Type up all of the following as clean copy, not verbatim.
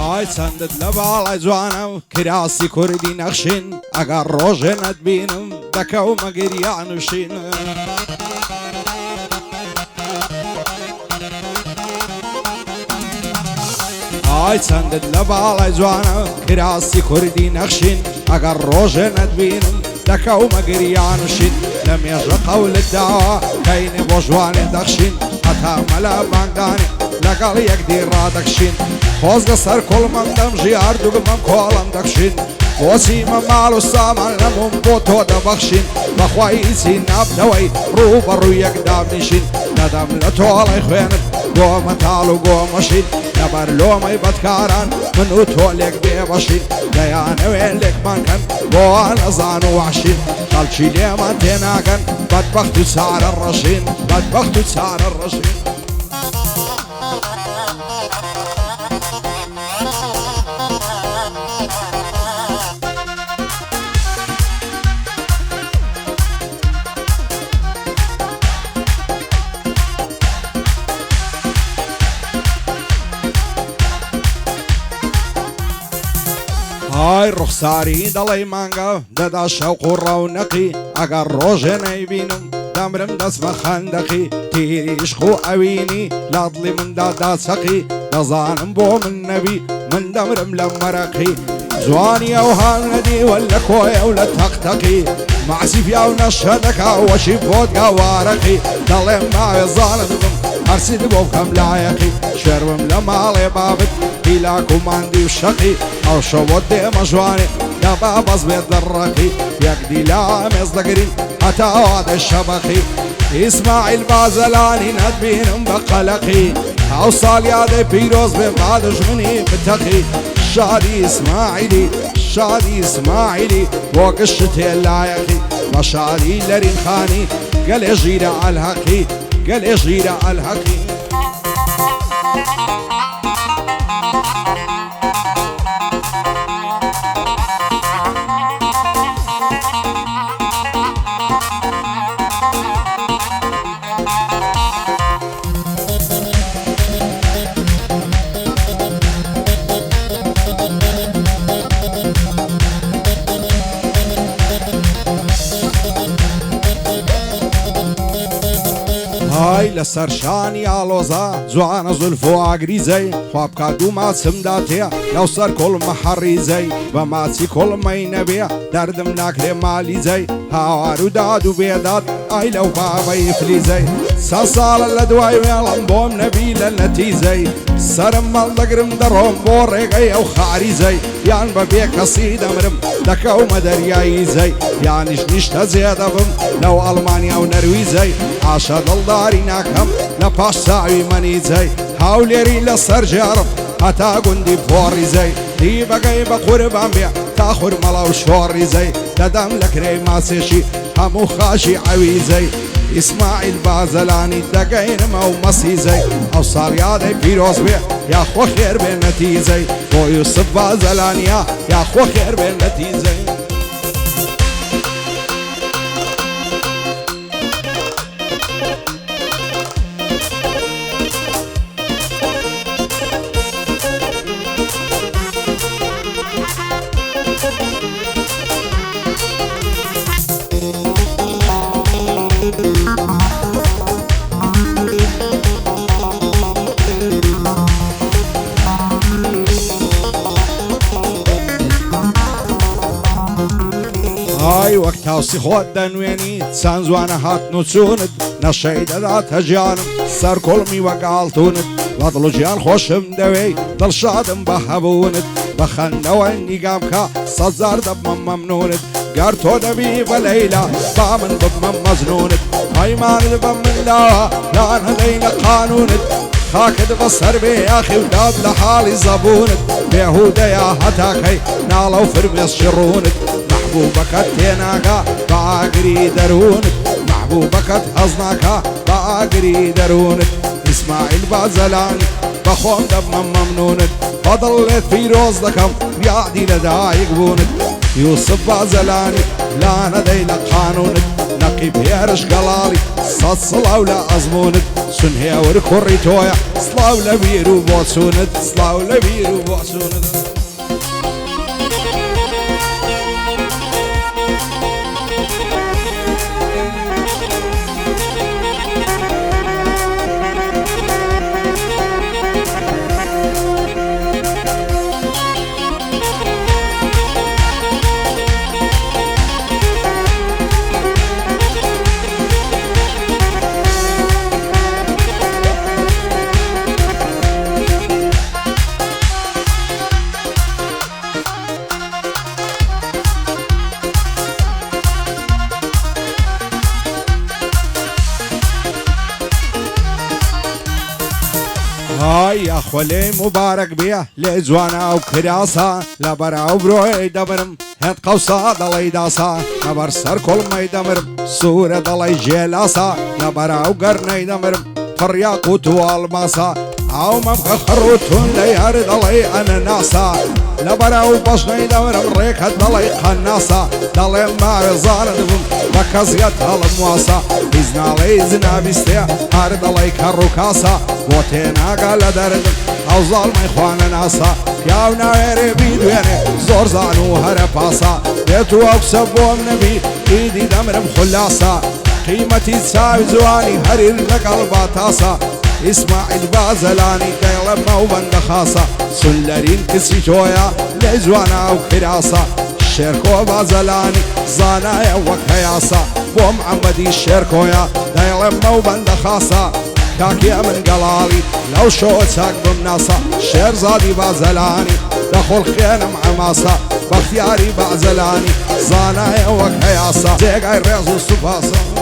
ئای چەندت لە باڵای جوانە و کراسی کوردی نەخشین ئەگەر ڕۆژێ نەتبینم دەکەومە گریان وشین ئای چەندت لە باڵای جوانە و کراسی کوردی نەخشین ئەگەر ڕۆژێ نەتبینم دەکەومە گریان وشین لە مێژە قەولت داوە کەینێ بۆ ژوانێ دەخشین هەتا مەلا بانگدانی لەگەڵ یەکدی ڕادەکشین خۆزگە سەر کوڵمەم دەمژی هەردووگمەم کۆڵم دەکشین بۆچیمە ماڵ و سامان نەبووم بۆ تۆ دەبەخشین بەخوای هیچی نابنەوەی ڕوو بەڕوو یەک دابنیشین نەدەم لە تۆڵەی خوێنت گۆمە تاڵ و گۆمەشین لەبەر لۆمەی بەدکاران من و تۆ لێک بێبەشین دەیانەوێن لێکمانکەن بۆ نەزان و وحشین خەڵکی لێمان تێناگەن بەدبەخت و چارە ڕەشین بەدبەخت و چارە ڕەشین های ڕوخساری دەڵێی مانگە دەدا شەوق و ڕەونەقی ئەگەر ڕۆژێ نەیبینم دەمرم دەست بە خەندەقی تیری عشق و ئەوینی لە دڵی مندا داچەقی دەزانم بۆ من نەبی من دەمرم لە مەرەقی جوانی ئەو هاونەدی وەلە کۆیە و لە تەقتەقی مەعسی پیا و نەشە دەکا وەشی بۆت گاوارەقی دەڵێم ناوێ زانت بم هەرچیت بۆ بکەم لایەقی شێربم لە ماڵێ بابت هیلاک و ماندی و شەقی ئەو شەو بۆ دێمە ژوانێ دەبا بەس بێت دەڕەقی یەکدی لا مێز دەگرین هەتا وادە شەبەقی ئیسماعیل بازەلانی نەتبینم بە قەلەقی ئەو ساڵ یادەی پیرۆز بێ با دژمنی بتەقی شادی ئیسماعیلی شادی ئیسماعیلی بۆ گشت تێلایەقی بە شادی لەرین خانی گەلێ ژیرە ئەلهەقی گەلێ ژیرە ئەلهەقی های لەسەر شانی ئاڵۆزا جوانە زولف و ئاگریزەی خوا بکا دوو ماچمدا تێ لەو سەر کوڵمە حەڕیزەی بە ماچی کوڵمەی نەبێ دەردم ناکرێ مالیزەی هاوار و داد و بێداد ئای لەو بابەی فلیزەی سە ساڵە لە دوای وێڵم بۆم نەبی لە نەتیزەی سرم مەڵ دەگرم دەڕۆم بۆ ڕێگەی ئەو خاریزەی یان بە بێ کەسی دەمرم دەکەومە دەریایی زەی یانیش نیشتە جێدەبم لەو ئەڵمانیا و نەرویزەی ئاشە دڵداری ناکەم لە پاش چاوی مەنیجەی هاولێری لەسەر ژێڕم هەتا گوندی پۆڕیزەی دی بەگەی بە قوربان بێ تا خورمەڵە و شۆڕیزەی دەدەم لە کرێی ماسێشی هەموو خاشی عەویزەی ئیسماعیل بازەلانی دەگەینمە و مەسیزەی ئەو ساڵ یادەی پیرۆز بێ یاخۆ خێر بێ نەتیزەی بۆ یوسف بازەلانیا یاخۆ خێر بێ نەتیزەی های وەک تاوسی خۆت دەنوێنی چەند جوانە هاتن و چوونت نەشەی دەداتە گیانم سەر کوڵمی وەگاڵتونت بە دڵ و گیان خۆشم دەوێی دڵشادم بە هەبوونت بە خەندەوە نیگامکە سەد جار دەبمە مەمنونت گەر تۆ دەبی بە لەیلا با من ببمە مەجنونت پەیمانت بە منداوە لا نەدەینە قانونت خاکت بەسەر بێ یاخی و داد لە حاڵی زەبونت بێهودەیە هەتاکەی ناڵە و فرمێس شڕونت محبوبەکەت تێناکە بە ئاگری دەروونت محبوبەکەت هەز ناکە بە ئاگری دەروونت ئیسماعیل بازەلانی بەخۆم دەبمە مەمنونت بەدڵ لێت پیرۆز دەکەم یادی لە دایک بوونت یوسف بازەلانی لا نەدەی لە قانونت نقيب هيرش قلالي صد صلاو لا أزموند سنهي وركوري تويا صلاو لبيرو بوسوند صلاو لبيرو بوسوند هاي يا خولي مبارك بيه لجوانا وكراسا لبرا وبروي دبرم هد قوسا دلي داسا نبر سر كل مي دمرم سورة دلي جلاسا لبرا وقرني دمرم فرياقوت والماسا او مبقى خروتون ليهر دلي اناناسا لبرا وبشني دمرم ريكة دلي قناسا دلي ما زاردهم بكزيت هالمواسا إزنا ليزنا بيستيا هار دلي كروكاسا وتينا قال دردم او ظالم اخوانا ناسا ياونا ويري بيدويني زور زانو هرباسا بيتو اكسبو منبي ايدي دمرم خلاسا قيمتي تساوي زواني هرير لقلبا تاسا اسماعيل بازلاني ديلما وبندخاسا سلرين كسي جويا لزوانا وكراسا شيركو بازلاني زانايا وكياسا بو محمدي الشيركويا ديلما وبندخاسا كاكيا من قلالي لو شو تساق بمناسا شير زادي بازلاني دخل خينا مع ماسا باختياري بازلاني زانايا وكياسا زيقاي ريزو سباسا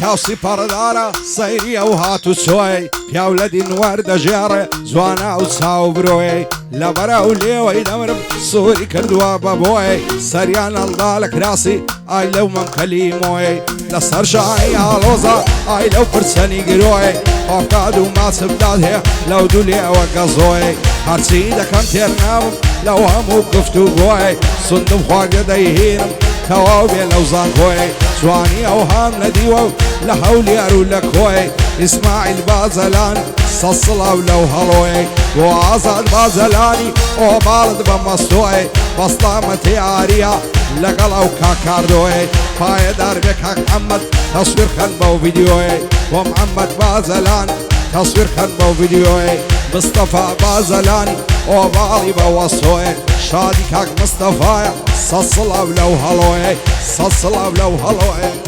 تاوسي باردارا صيري او هاتو سوي يا ولدي نوارد جارة زوانا وساو بروي لبرا وليوي دمرم صوري كردوا بابوي سريان الضالك راسي اي لو من كليموي لصر شاي عالوزا اي لو فرساني قروي افقادو ما سبداد هي لو دولي وقزوي هرسي دا كان تيرنام لو همو قفتو بوي صندم خواق دايهينم كوابي لو زانكوي سواني اوهام نديوو لحولي ارو لكوي اسماعيل بازلاني صصلا ولو هلوي وعزاد بازلاني وبالد بمستوي بسطامتي عارية لقلو كاكاردوي فاي داربك حق محمد تصوير خان بو فيديوي ومحمد بازلاني تصوير خان بو فيديوي مصطفى بازلاني وبالي بوصوي شادي كاك مصطفى صصلا ولو هلوي صصلا ولو هلوي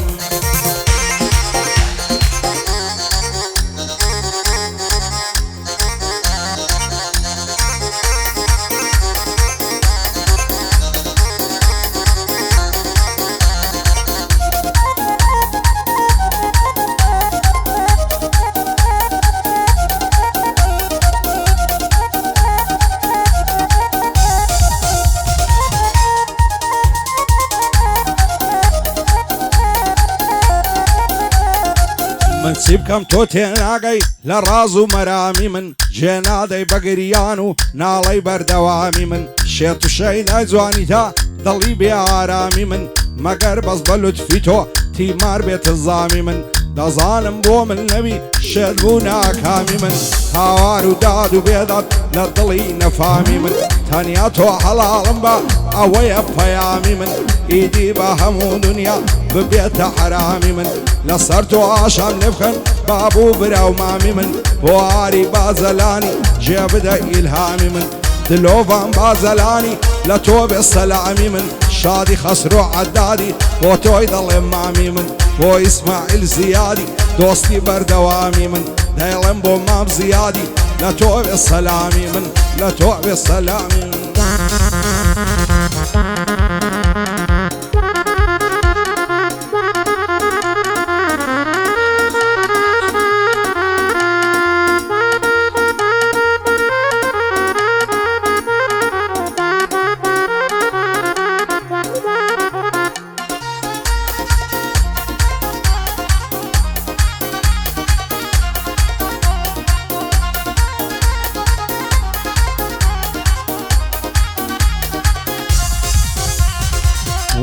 منسيب كم توتين اقاي لرازو مرامي من جنادي بقريانو نالي بردوامي من شيطو شايد زواني تا ضلي بعرامي من مقر بس بلوت فيتو تيمار بيت الظامي من دا ظالم بو من نبي شدبونا كامي من هاوارو دادو بيضات لضلي نفامي من تانياتو حلال با اويا بيامي من ايدي بهمو دنيا ببيت حرامي من لصرتو عشان نفخن بابو براو مامي من بواري بازلاني جيب دا إلهامي من دلوفان بازلاني لتوب السلامي من شادي خسرو عدادي وتوي ضل مامي من بو اسماعيل زيادي دوستي بردوامي من دايلن بو مام زيادي لا توب السلامي من لا توب السلامي من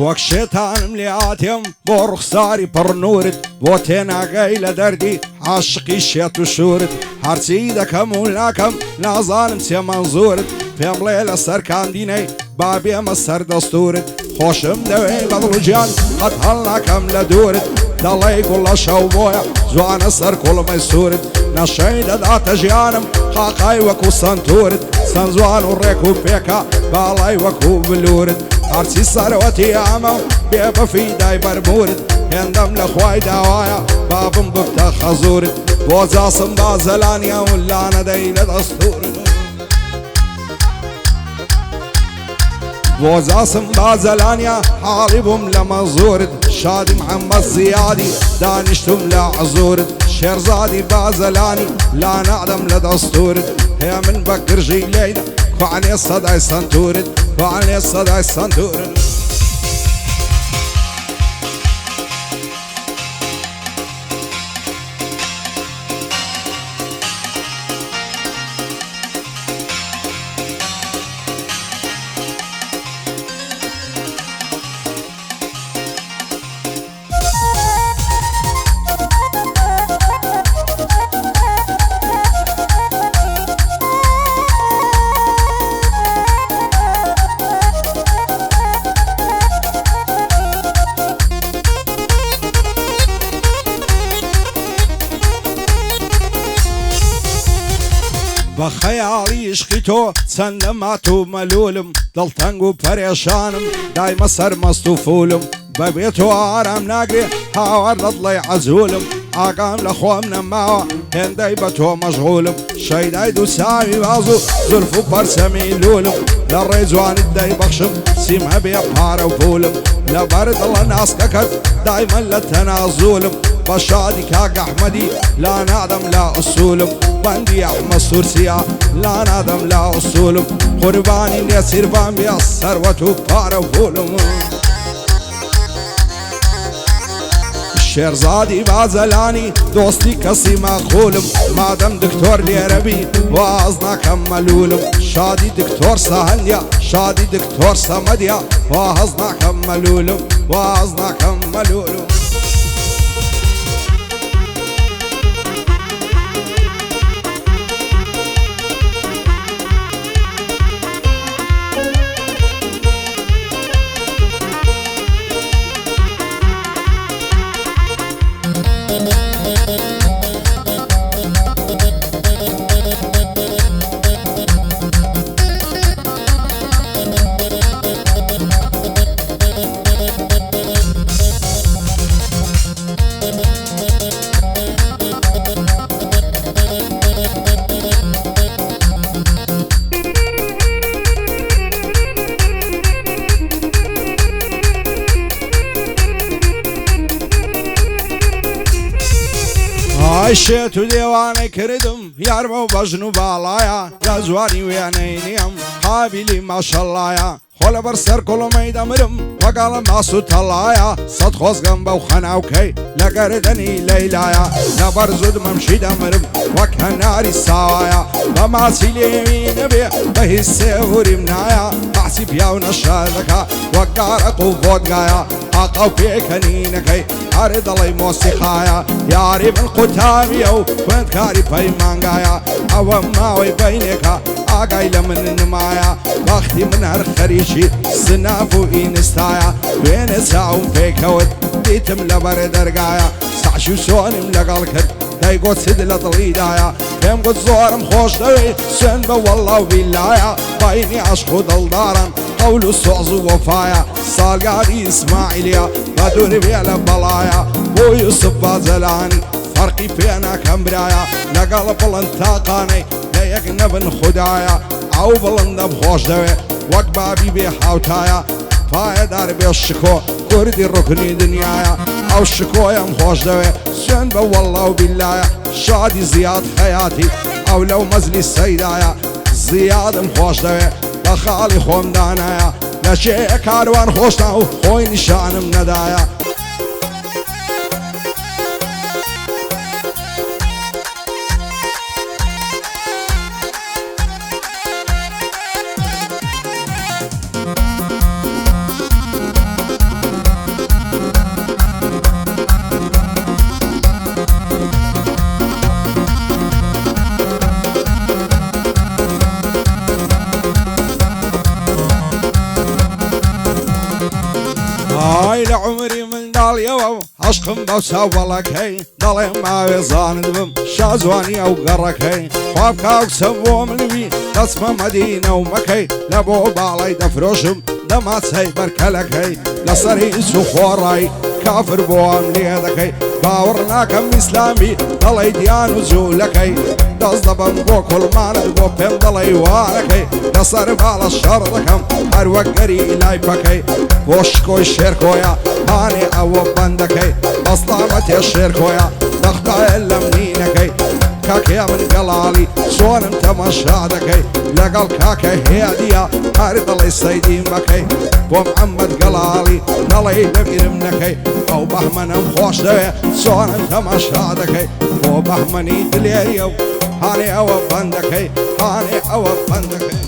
وەک شێتانم لێ ئاتێم بۆ ڕوخساری پڕنورت بۆ تێناگەی لە دەردی عاشقی شێت و شورت هەرچی دەکەم و ناکەم نازانم چێ مەنزورت پێم بڵێ لە سەر کاندینەی با بێمە سەر دەستورت خۆشم دەوێ بەدڵ و گیان قەت هەڵ ناکەم لە دوورت دەڵێی گوڵە شەو بۆیە جوانە سەر کوڵمەی سوورت نەشەی دەداتە ژیانم قاقای وەکو سنتورت سەنجوان و ڕێک و پێکە باڵای وەکو بلورت هەرچی سەرەوەتی ئەمە و بێ بەفیدای بەرمورت هێندەم لە خوای داوایە بابم ببتە خەزورت بۆ جاسم بازەلانیە و لانەدەی لە دەستورت بۆ جاسم بازەلانیە حاڵی بووم لە مەزورت شادی محەممەد زیادی دانیشتم لە عزورت شێرزادی بازەلانی لا نەعدەم لە دەستورت هەیە من بە گرژی لێیدا کوانێ سەدای سنتورت کوانێ سەدای سنتورت بە خەیاڵی عشقی تۆ چەندە مات و مەلولم دڵتەنگ و پەرێشانم دایمە سەر مەست و فولم بەبێ تۆ ئارام ناگرێ هاوار دەڵێ عەزولم ئاگام لە خۆم نەماوە هێندەی بە تۆ مەشغولم شەیدای دوو ساوی باز و زولف و پەرچەمی لولم لە ڕێی جوانت دەیبەخشم سیم هەبێ پارە و پولم لەبەر دڵە ناسکەکەت دایمە لە تەنازولم بە شادی کاک ئەحمەدی لا نادەم لا ئوسولم بەندی ئەحمەد سورسیا لا نادەم لا ئوسولم قوربانی نێچیروان بێ سەروەت و پارە و پولم شێرزادی بازەلانی دۆستی کەسی مەخولم مادەم دکتۆر لێرەبی واز ناکەم مەلولم شادی دکتۆر سەهەندیا شادی دکتۆر سەمەدیا واز ناکەم مەلولم واز ناکەم مەلولم شێت و دێوانەی کردم یار بە و بەژن و باڵایە لە جوانی وێنەی نیەم قابیلی ماشەڵایە خۆ لەبەر سەر کوڵمەی دەمرم وەگەڵە ماس و تەڵایە سەد خۆزگەم بەو خەناوکەی لە گەردەنی لەیلایە لەبەر زود مەمشی دەمرم وەک هەناری ساوایە بە ماچی لێوی نەبێ بە هیچ سێهوریم نایە ماچی پیا و نەشە دەکا وەک گارەق و ڤۆدگایە ئاقا و پێکەنینەکەی هەر دەڵێی مۆسیقایە یاری من قوتامیە و خوێندکاری پەیمانگایە ئەوە ماوەی بەینێکە ئاگای لە من نمایە وەختی من هەر خەریکی سناف و ئینستایە دوێنێ چاوم پێکەوت دیتم لەبەر دەرگایە ساعشی و سۆنم لەگەڵ کرد دەیگوت چت لە دڵیدایە پێم گوت زۆرم خۆش دەوێت سوێن بە وەڵڵا و بیلایە باینی عەشق و دڵداران قەول و سۆز و وەفایە ساڵگاری ئیسماعیلیە بە دوور بێ لە بەڵایە بۆ یوسف بازەلانی فەرقی پێ ناکەم برایە لەگەڵ بڵند تاقانەی یەک نەبن خوددایە ئەو بڵندە خۆش دەوێ وەک بابی بێ حاوتایە پایەدار بێ شکۆ کوردی ڕوکنی دنیایە ئەو شکۆیەم خۆش دەوێ سوێن بە وەڵڵا و بیلایە شادی زیاد حەیاتی ئەو لەو مەزلی سەیدایە زیادم خۆش دەوێ بە خاڵی خۆم دانایە لە شێ کاروان خۆشتا و خۆی نیشانم نەدایە ئای لە عمری منداڵیەوە عەشقم بەو چاوبەڵەکەی دەڵێ ماوێ زاند بم شازوانی ئەو گەڕەکەی خواب کاکسە بۆ ملوی دەچمە مەدینە و مەکەی لە بۆ باڵای دەفرۆشم دەماچەی بەرکەلەکەی لەسەر هیچ و خۆڕایی کافر بۆم لێ دەکەی باوەڕ ناکەم ئیسلامی دەڵێ دیان و جوولەکەی دەست دەبم بۆ کوڵمانت بۆ پێم دەڵێ وانەکەی لەسەر باڵە شەڕ دەکەم هەر وەک گەری لای پەکەی بۆ شکۆی شێرکۆیە هانێ ئەوە بەندەکەی بەستامە تێ شێرکۆیە دەختایە لەم نینەکەی کاکێ من گەڵاڵی چۆنم تەماشا دەکەی لەگەڵ کاکە هێدیە هەر دەڵێ سەیدیم بەکەی بۆ محەممەد گەڵاڵی دەڵێ لەبیرم نەکەی ئەو بەهمەنم خۆش دەوێ چۆنم تەماشا دەکەی بۆ بەهمەنی دلێریە و هانێ ئەوە بەندەکەی هانێ ئەوە بەندەکەی